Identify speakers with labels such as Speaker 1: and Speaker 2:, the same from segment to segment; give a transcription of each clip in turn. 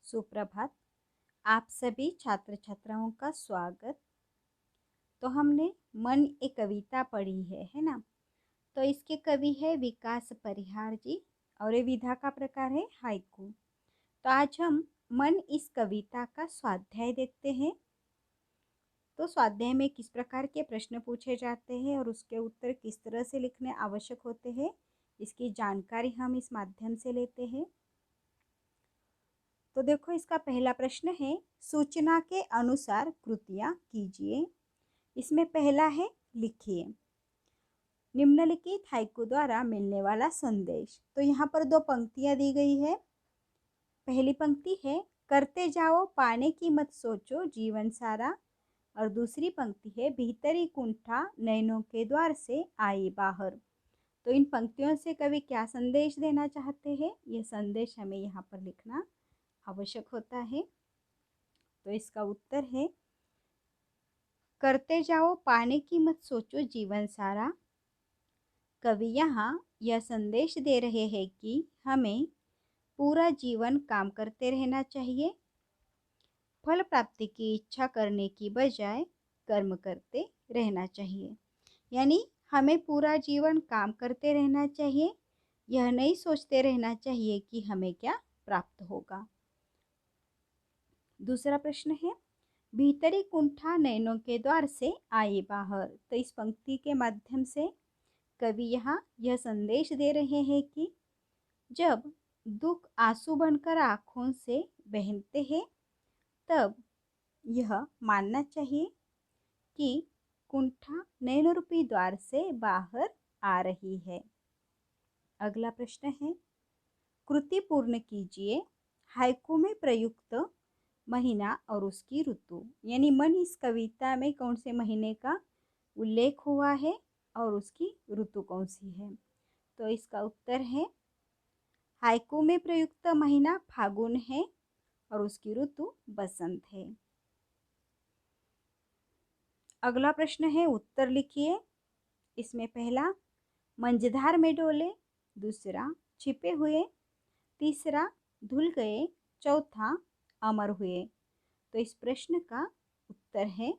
Speaker 1: सुप्रभात। आप सभी छात्र छात्राओं का स्वागत। तो हमने मन एक कविता पढ़ी है ना। तो इसके कवि है विकास परिहार जी और ये विधा का प्रकार है हाइकू। तो आज हम मन इस कविता का स्वाध्याय देखते हैं। तो स्वाध्याय में किस प्रकार के प्रश्न पूछे जाते हैं और उसके उत्तर किस तरह से लिखने आवश्यक होते हैं, इसकी जानकारी हम इस माध्यम से लेते हैं। तो देखो, इसका पहला प्रश्न है, सूचना के अनुसार कृतियां कीजिए। इसमें पहला है, लिखिए निम्नलिखित हाइकू द्वारा मिलने वाला संदेश। तो यहाँ पर दो पंक्तियां दी गई है। पहली पंक्ति है, करते जाओ पाने की मत सोचो जीवन सारा। और दूसरी पंक्ति है, भीतरी कुंठा नैनों के द्वार से आई बाहर। तो इन पंक्तियों से कवि क्या संदेश देना चाहते हैं, यह संदेश हमें यहाँ पर लिखना आवश्यक होता है। तो इसका उत्तर है, करते जाओ पाने की मत सोचो जीवन सारा। कवि यहाँ यह संदेश दे रहे हैं कि हमें पूरा जीवन काम करते रहना चाहिए। फल प्राप्ति की इच्छा करने की बजाय कर्म करते रहना चाहिए। यानी हमें पूरा जीवन काम करते रहना चाहिए, यह नहीं सोचते रहना चाहिए कि हमें क्या प्राप्त होगा। दूसरा प्रश्न है, भीतरी कुंठा नैनों के द्वार से आए बाहर। तो इस पंक्ति के माध्यम से कवि यहाँ यह संदेश दे रहे हैं कि जब दुख आंसू बनकर आँखों से बहते हैं, तब यह मानना चाहिए कि कुंठा नैन रूपी द्वार से बाहर आ रही है। अगला प्रश्न है, कृति पूर्ण कीजिए। हाइकू में प्रयुक्त महीना और उसकी ऋतु। यानी मन इस कविता में कौन से महीने का उल्लेख हुआ है और उसकी ऋतु कौन सी है। तो इसका उत्तर है, हाइकू में प्रयुक्त महीना फागुन है और उसकी ऋतु बसंत है। अगला प्रश्न है, उत्तर लिखिए। इसमें पहला, मंझधार में डोले। दूसरा, छिपे हुए। तीसरा, धुल गए। चौथा, अमर हुए। तो इस प्रश्न का उत्तर है,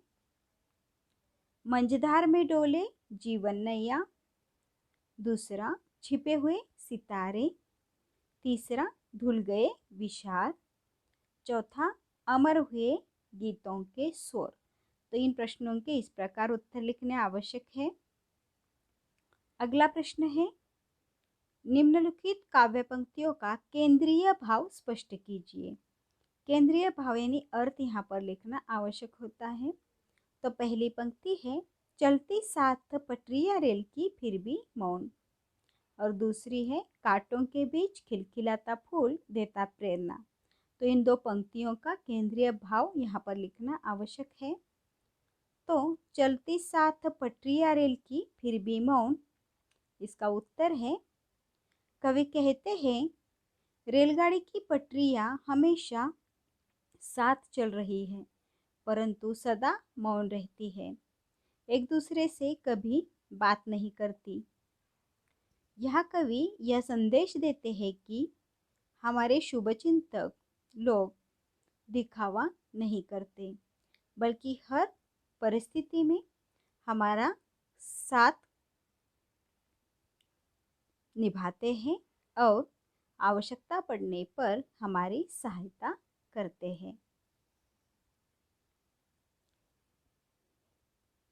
Speaker 1: मंझधार में डोले जीवन नैया। दूसरा, छिपे हुए सितारे। तीसरा, धुल गए विषाद। चौथा, अमर हुए गीतों के स्वर। तो इन प्रश्नों के इस प्रकार उत्तर लिखने आवश्यक है। अगला प्रश्न है, निम्नलिखित काव्य पंक्तियों का केंद्रीय भाव स्पष्ट कीजिए। केंद्रीय भाव यानी अर्थ यहाँ पर लिखना आवश्यक होता है। तो पहली पंक्ति है, चलती साथ पटरियां रेल की फिर भी मौन। और दूसरी है, कांटों के बीच खिलखिलाता फूल देता प्रेरणा। तो इन दो पंक्तियों का केंद्रीय भाव यहाँ पर लिखना आवश्यक है। तो चलती साथ पटरियां रेल की फिर भी मौन, इसका उत्तर है, कवि कहते हैं रेलगाड़ी की पटरियां हमेशा साथ चल रही है परंतु सदा मौन रहती है, एक दूसरे से कभी बात नहीं करती। यह कवि यह संदेश देते हैं कि हमारे शुभचिंतक लोग दिखावा नहीं करते बल्कि हर परिस्थिति में हमारा साथ निभाते हैं और आवश्यकता पड़ने पर हमारी सहायता करते हैं।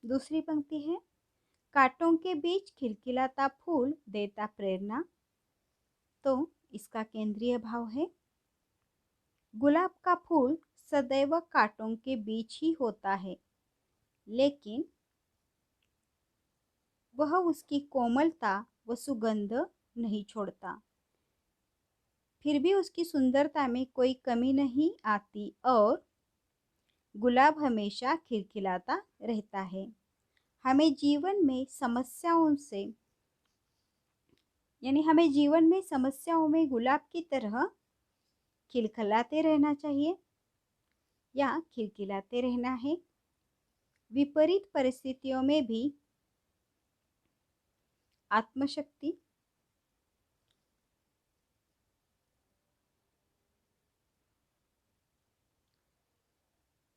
Speaker 1: दूसरी पंक्ति है, कांटों के बीच खिलखिलाता फूल देता प्रेरणा। तो इसका केंद्रीय भाव है, गुलाब का फूल सदैव कांटों के बीच ही होता है, लेकिन वह उसकी कोमलता व सुगंध नहीं छोड़ता। फिर भी उसकी सुंदरता में कोई कमी नहीं आती और गुलाब हमेशा खिलखिलाता रहता है। हमें जीवन में समस्याओं में गुलाब की तरह खिलखिलाते रहना चाहिए या खिलखिलाते रहना है। विपरीत परिस्थितियों में भी आत्मशक्ति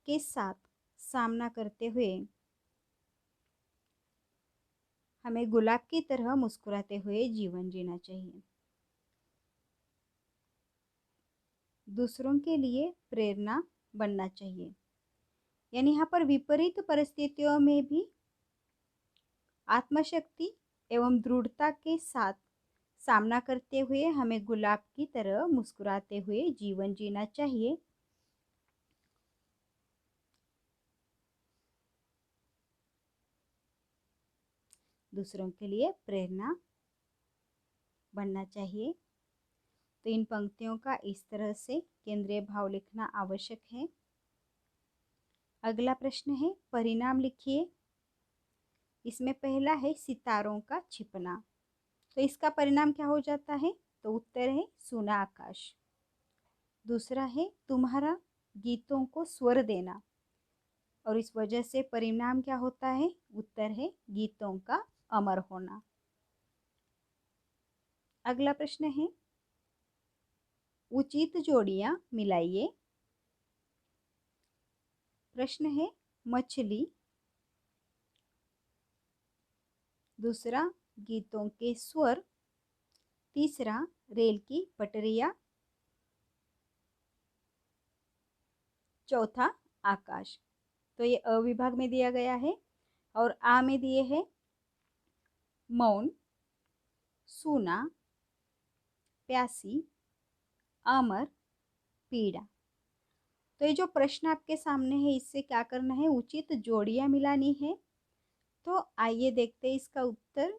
Speaker 1: के साथ सामना करते हुए हमें गुलाब की तरह मुस्कुराते हुए जीवन जीना चाहिए। दूसरों के लिए प्रेरणा बनना चाहिए। यानी यहाँ पर विपरीत परिस्थितियों में भी आत्मशक्ति एवं दृढ़ता के साथ सामना करते हुए हमें गुलाब की तरह मुस्कुराते हुए जीवन जीना चाहिए। दूसरों के लिए प्रेरणा बनना चाहिए। तो इन पंक्तियों का इस तरह से केंद्रीय भाव लिखना आवश्यक है। अगला प्रश्न है, परिणाम लिखिए। इसमें पहला है सितारों का छिपना, तो इसका परिणाम क्या हो जाता है? तो उत्तर है सुना आकाश। दूसरा है तुम्हारा गीतों को स्वर देना, और इस वजह से परिणाम क्या होता है? उत्तर है गीतों का अमर होना। अगला प्रश्न है, उचित जोड़ियां मिलाइए। प्रश्न है मछली, दूसरा गीतों के स्वर, तीसरा रेल की पटरियां, चौथा आकाश। तो ये अ विभाग में दिया गया है, और आ में दिए हैं मौन, सूना, प्यासी, अमर, पीड़ा। तो ये जो प्रश्न आपके सामने है, इससे क्या करना है? उचित जोड़ियां मिलानी है। तो आइए देखते हैं इसका उत्तर।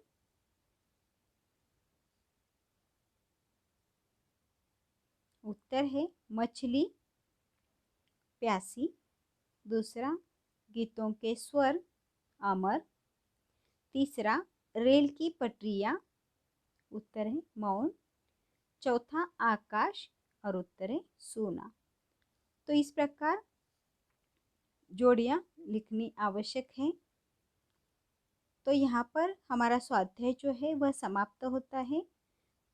Speaker 1: उत्तर है मछली, प्यासी, दूसरा गीतों के स्वर, अमर, तीसरा रेल की पटरियां, उत्तर है मौन, चौथा आकाश, और उत्तर है सूना। तो इस प्रकार जोड़ियां लिखनी आवश्यक है। तो यहाँ पर हमारा स्वाध्याय जो है वह समाप्त होता है।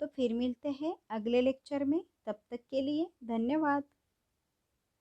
Speaker 1: तो फिर मिलते हैं अगले लेक्चर में। तब तक के लिए धन्यवाद।